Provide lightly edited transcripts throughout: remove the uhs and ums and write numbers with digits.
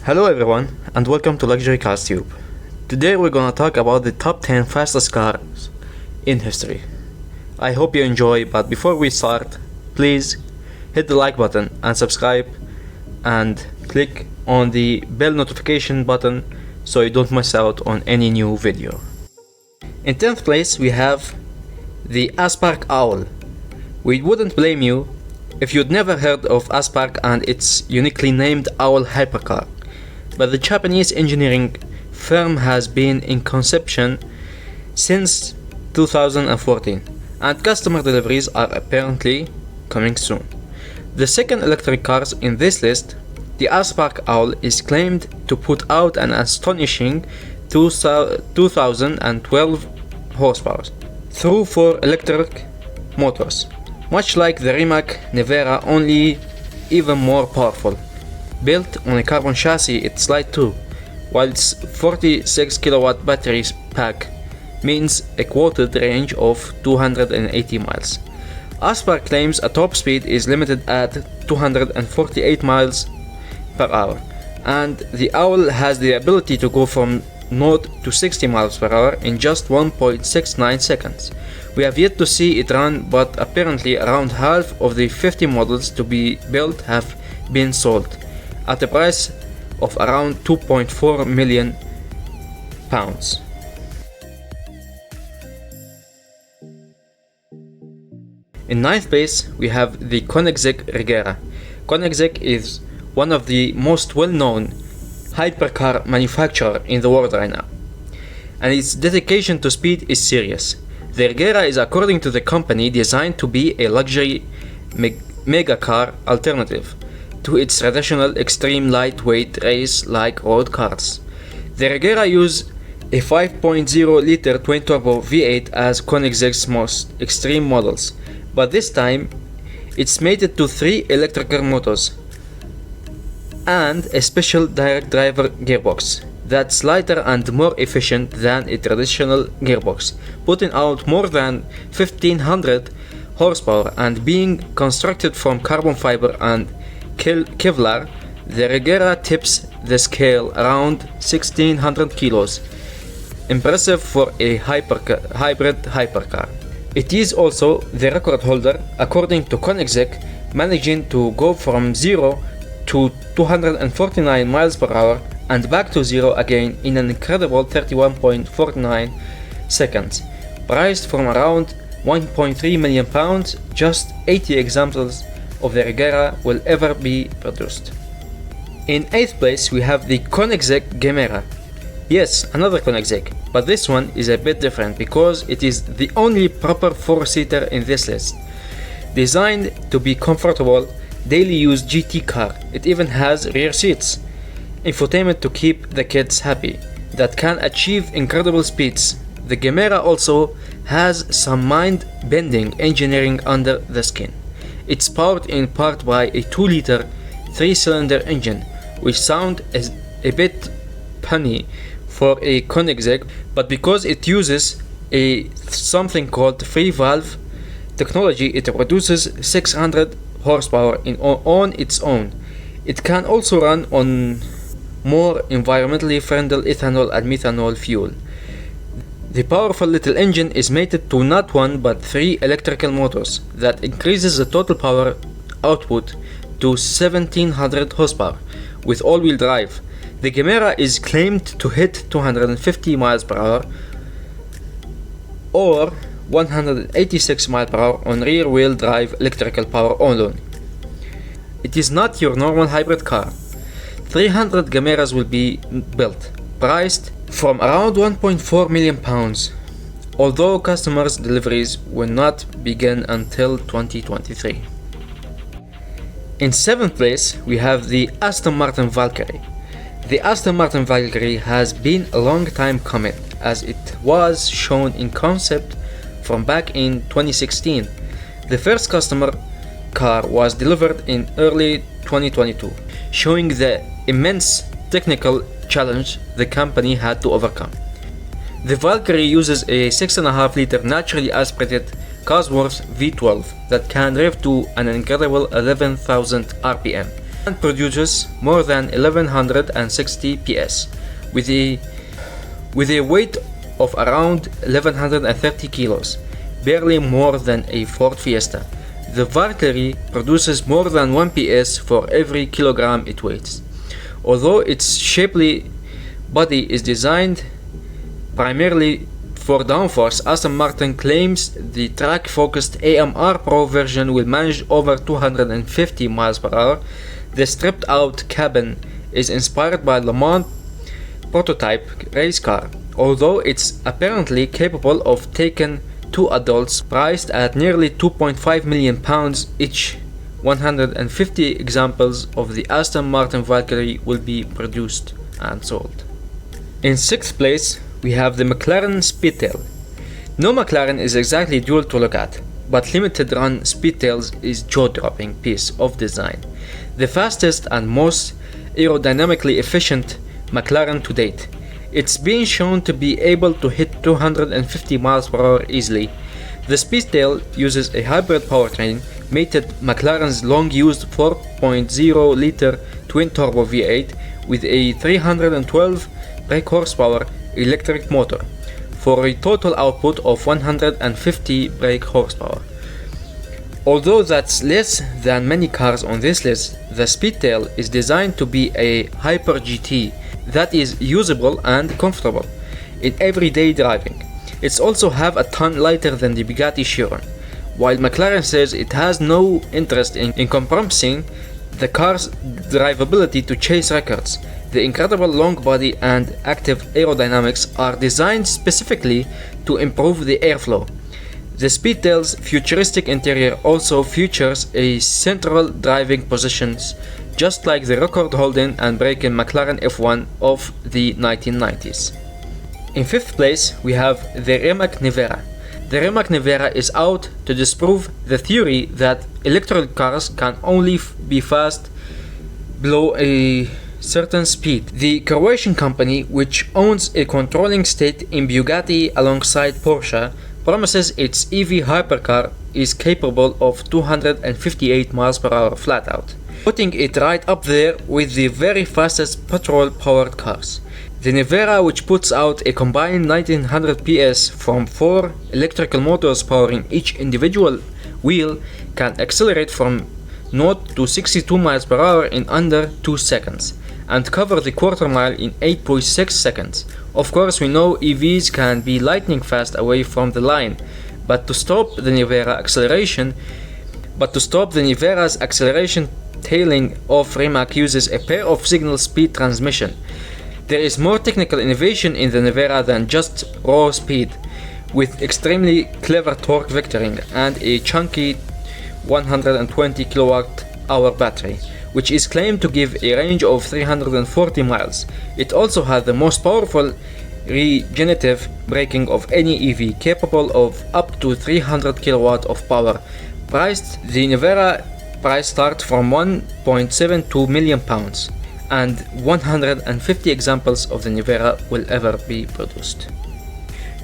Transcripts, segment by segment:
Hello everyone and welcome to Luxury Cars Tube. Today we're gonna talk about the top 10 fastest cars in history. I hope you enjoy, but before we start, please hit the like button and subscribe and click on the bell notification button so you don't miss out on any new video. In 10th place we have the Aspark Owl. We wouldn't blame you if you'd never heard of Aspark and its uniquely named Owl hypercar. But the Japanese engineering firm has been in conception since 2014 and customer deliveries are apparently coming soon. The second electric cars in this list, the Aspark Owl is claimed to put out an astonishing 2012 horsepower through 4 electric motors, much like the Rimac Nevera, only even more powerful. Built on a carbon chassis, it's light too, while its 46 kilowatt battery pack means a quoted range of 280 miles. Aspark claims a top speed is limited at 248 miles per hour, and the Owl has the ability to go from 0 to 60 miles per hour in just 1.69 seconds. We have yet to see it run, but apparently around half of the 50 models to be built have been sold, at a price of around £2.4 million. In 9th place we have the Koenigsegg Regera. Koenigsegg is one of the most well-known hypercar manufacturer in the world right now, and its dedication to speed is serious. The Regera is, according to the company, designed to be a luxury mega car alternative to its traditional extreme lightweight race-like road cars. The Regera use a 5.0 liter twin-turbo V8 as Koenigsegg's most extreme models, but this time it's mated to 3 electrical motors and a special direct driver gearbox that's lighter and more efficient than a traditional gearbox, putting out more than 1500 horsepower and being constructed from carbon fiber and Kevlar. The Regera tips the scale around 1600 kilos, impressive for a hybrid hypercar. It is also the record holder, according to Koenigsegg, managing to go from 0 to 249 miles per hour and back to 0 again in an incredible 31.49 seconds. Priced from around £1.3 million, just 80 examples of the Regera will ever be produced. In 8th place we have the Koenigsegg Regera. Yes, another Koenigsegg, but this one is a bit different because it is the only proper 4-seater in this list. Designed to be comfortable daily use GT car, it even has rear seats, infotainment to keep the kids happy, that can achieve incredible speeds. The Regera also has some mind-bending engineering under the skin. It's powered in part by a 2-liter 3-cylinder engine, which sounds a bit punny for a Koenigsegg, but because it uses something called free valve technology, it produces 600 horsepower on its own. It can also run on more environmentally friendly ethanol and methanol fuel. The powerful little engine is mated to not 1 but 3 electrical motors that increases the total power output to 1700 horsepower with all-wheel drive. The Regera is claimed to hit 250 miles per hour or 186 miles per hour on rear-wheel drive electrical power alone. It is not your normal hybrid car. 300 Regeras will be built, priced from around £1.4 million, although customers' deliveries will not begin until 2023. In 7th place we have the Aston Martin Valkyrie. The Aston Martin Valkyrie has been a long time coming, as it was shown in concept from back in 2016. The first customer car was delivered in early 2022, showing the immense technical challenge the company had to overcome. The Valkyrie uses a 6.5 liter naturally aspirated Cosworth V12 that can rev to an incredible 11,000 RPM and produces more than 1160 PS with a weight of around 1130 kilos, barely more than a Ford Fiesta. The Valkyrie produces more than 1 PS for every kilogram it weighs. Although its shapely body is designed primarily for downforce, Aston Martin claims the track-focused AMR Pro version will manage over 250 miles per hour. The stripped-out cabin is inspired by Le Mans prototype race car, although it's apparently capable of taking two adults, priced at nearly £2.5 million each. 150 examples of the Aston Martin Valkyrie will be produced and sold. In 6th place, we have the McLaren Speedtail. No McLaren is exactly dual to look at, but limited run Speedtails is jaw-dropping piece of design. The fastest and most aerodynamically efficient McLaren to date. It's been shown to be able to hit 250 miles per hour easily. The Speedtail uses a hybrid powertrain, mated McLaren's long-used 4.0 liter twin-turbo V8 with a 312 brake horsepower electric motor, for a total output of 150 brake horsepower. Although that's less than many cars on this list, the Speedtail is designed to be a hyper GT that is usable and comfortable in everyday driving. It's also half a ton lighter than the Bugatti Chiron. While McLaren says it has no interest in compromising the car's drivability to chase records, the incredible long body and active aerodynamics are designed specifically to improve the airflow. The Speedtail's futuristic interior also features a central driving positions, just like the record-holding and breaking McLaren F1 of the 1990s. In 5th place, we have the Rimac Nevera. The Rimac Nevera is out to disprove the theory that electric cars can only be fast below a certain speed. The Croatian company, which owns a controlling stake in Bugatti alongside Porsche, promises its EV hypercar is capable of 258 miles per hour flat out, putting it right up there with the very fastest petrol-powered cars. The Nevera, which puts out a combined 1900 PS from 4 electrical motors powering each individual wheel, can accelerate from 0 to 62 miles per hour in under 2 seconds and cover the quarter mile in 8.6 seconds. Of course, we know EVs can be lightning fast away from the line, but to stop the Nevera's acceleration, tailing off Rimac uses a pair of signal speed transmission. There is more technical innovation in the Nevera than just raw speed, with extremely clever torque vectoring and a chunky 120 kWh battery, which is claimed to give a range of 340 miles. It also has the most powerful regenerative braking of any EV, capable of up to 300 kW of power. The Nevera price starts from £1.72 million, and 150 examples of the Nevera will ever be produced.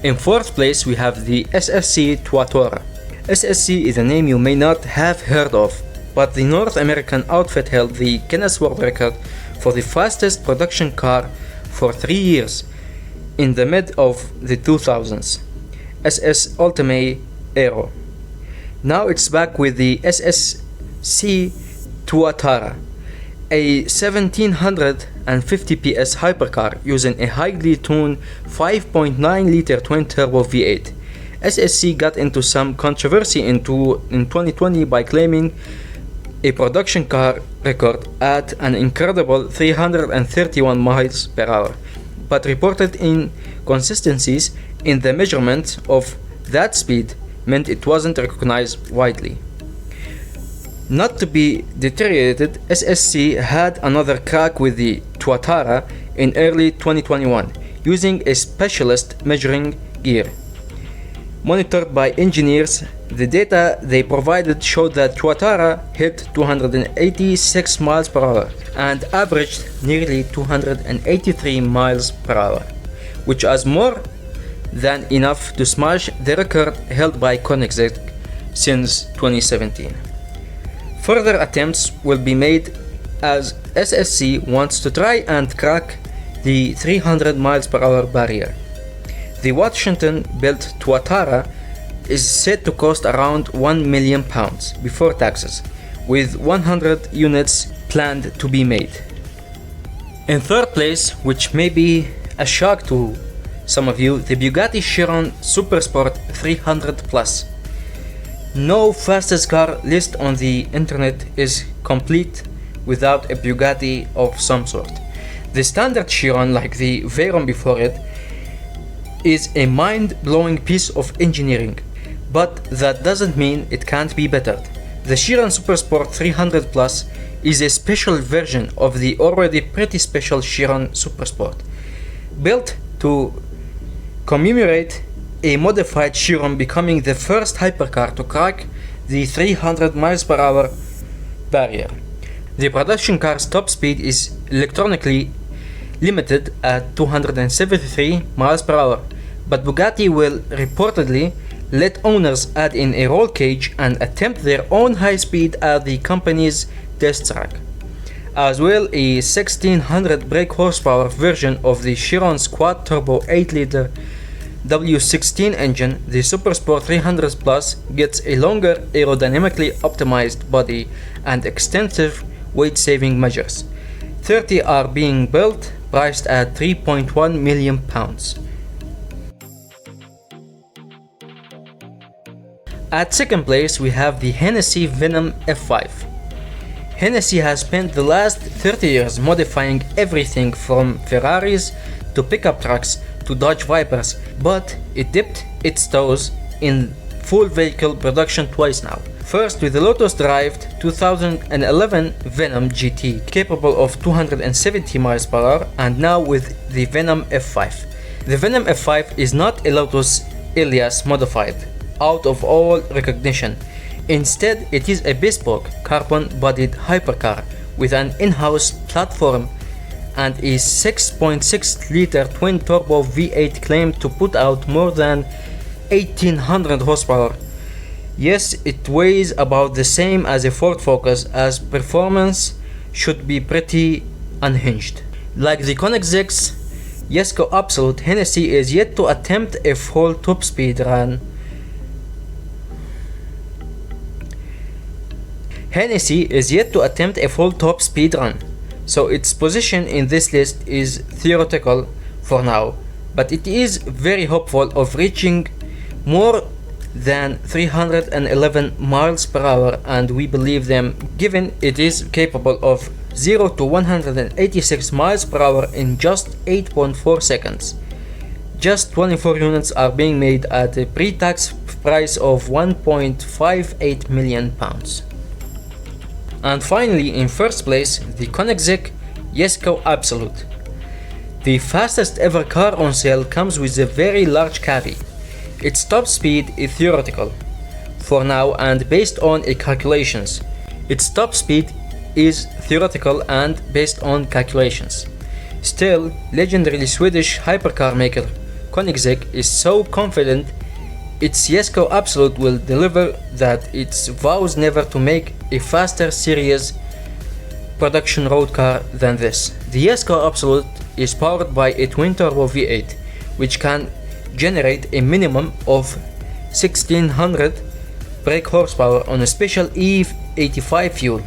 In 4th place, we have the SSC Tuatara. SSC is a name you may not have heard of, but the North American outfit held the Guinness World Record for the fastest production car for 3 years in the mid of the 2000s, SS Ultimate Aero. Now it's back with the SSC Tuatara, a 1750 PS hypercar using a highly tuned 5.9 liter twin-turbo V8. SSC got into some controversy in 2020 by claiming a production car record at an incredible 331 miles per hour, but reported inconsistencies in the measurement of that speed meant it wasn't recognized widely. Not to be deteriorated, SSC had another crack with the Tuatara in early 2021 using a specialist measuring gear. Monitored by engineers, the data they provided showed that Tuatara hit 286 miles per hour and averaged nearly 283 miles per hour, which was more than enough to smash the record held by Koenigsegg since 2017. Further attempts will be made as SSC wants to try and crack the 300 miles per hour barrier. The Washington-built Tuatara is said to cost around £1 million before taxes, with 100 units planned to be made. In third place, which may be a shock to some of you, the Bugatti Chiron Super 300 Plus. No fastest car list on the internet is complete without a Bugatti of some sort. The standard Chiron, like the Veyron before it, is a mind-blowing piece of engineering, but that doesn't mean it can't be bettered. The Chiron Super 300 Plus is a special version of the already pretty special Chiron Super Sport, built to commemorate a modified Chiron becoming the first hypercar to crack the 300 miles per hour barrier. The production car's top speed is electronically limited at 273 miles per hour, but Bugatti will reportedly let owners add in a roll cage and attempt their own high speed at the company's test track. As well, a 1600 brake horsepower version of the Chiron's quad turbo 8-liter W16 engine, the Super 300 Plus gets a longer aerodynamically optimized body and extensive weight saving measures. 30 are being built, priced at £3.1 million. At second place, we have the Hennessy Venom F5. Hennessy has spent the last 30 years modifying everything from Ferraris to pickup trucks to Dodge Vipers, but it dipped its toes in full vehicle production twice now. First with the Lotus-derived 2011 Venom GT, capable of 270 miles per hour, and now with the Venom F5. The Venom F5 is not a Lotus Elias modified out of all recognition. Instead, it is a bespoke carbon-bodied hypercar with an in-house platform and a 6.6-liter twin-turbo V8 claimed to put out more than 1800 horsepower. Yes, it weighs about the same as a Ford Focus, as performance should be pretty unhinged. Like the Koenigsegg's Jesko Absolut, Hennessy is yet to attempt a full top speed run. So its position in this list is theoretical for now, but it is very hopeful of reaching more than 311 miles per hour, and we believe them, given it is capable of 0 to 186 miles per hour in just 8.4 seconds. Just 24 units are being made at a pre-tax price of £1.58 million. And finally, in first place, the Koenigsegg Jesko Absolut. The fastest ever car on sale comes with a very large caveat. Its top speed is theoretical for now and based on calculations. Still, legendary Swedish hypercar maker Koenigsegg is so confident its Jesko Absolut will deliver that it vows never to make a faster series production road car than this. The Jesko Absolut is powered by a twin-turbo V8, which can generate a minimum of 1600 brake horsepower on a special E85 fuel.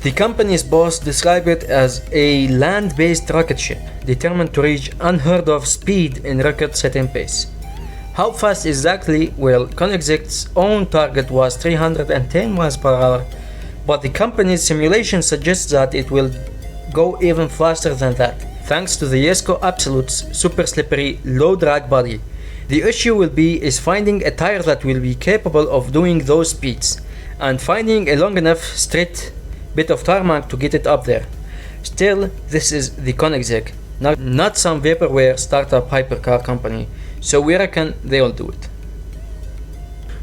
The company's boss described it as a land-based rocket ship, determined to reach unheard of speed in record-setting pace. How fast exactly? Well, Koenigsegg's own target was 310 miles per hour, but the company's simulation suggests that it will go even faster than that, thanks to the Jesko Absolut's super slippery, low drag body. The issue is finding a tire that will be capable of doing those speeds, and finding a long enough straight bit of tarmac to get it up there. Still, this is the Koenigsegg, not some vaporware startup hypercar company, so we reckon they'll do it.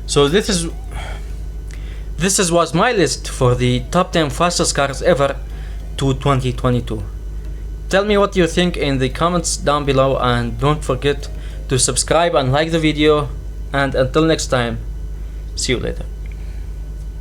So this was my list for the top 10 fastest cars ever to 2022. Tell me what you think in the comments down below, and don't forget to subscribe and like the video, and until next time, see you later.